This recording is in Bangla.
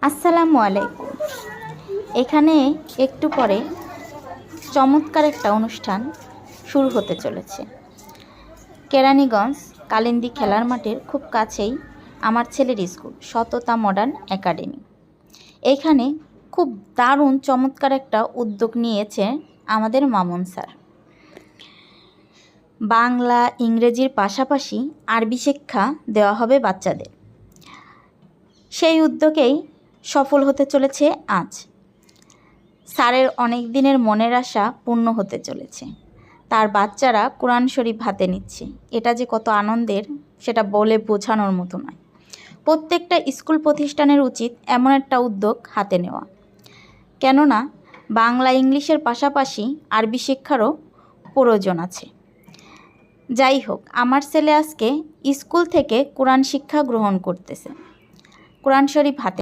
আসসালামু আলাইকুম। এখানে একটু পরে চমৎকার একটা অনুষ্ঠান শুরু হতে চলেছে। কেরানীগঞ্জ কালিন্দী খেলার মাঠের খুব কাছেই আমার ছেলের স্কুল সততা মডার্ন একাডেমি। এইখানে খুব দারুণ চমৎকার একটা উদ্যোগ নিয়েছে আমাদের মামুন স্যার। বাংলা ইংরেজির পাশাপাশি আরবি শিক্ষা দেওয়া হবে বাচ্চাদের। সেই উদ্যোগেই সফল হতে চলেছে আজ। স্যারের অনেক দিনের মনের আশা পূর্ণ হতে চলেছে। তার বাচ্চারা কোরআন শরীফ হাতে নিচ্ছে। এটা যে কত আনন্দের সেটা বলে বোঝানোর মতো নয়। প্রত্যেকটা স্কুল প্রতিষ্ঠানের উচিত এমন একটা উদ্যোগ হাতে নেওয়া, কেননা বাংলা ইংলিশের পাশাপাশি আরবি শিক্ষারও প্রয়োজন আছে। যাই হোক, আমার ছেলে আজকে স্কুল থেকে কোরআন শিক্ষা গ্রহণ করতেছে, কোরআন শরীফ হাতে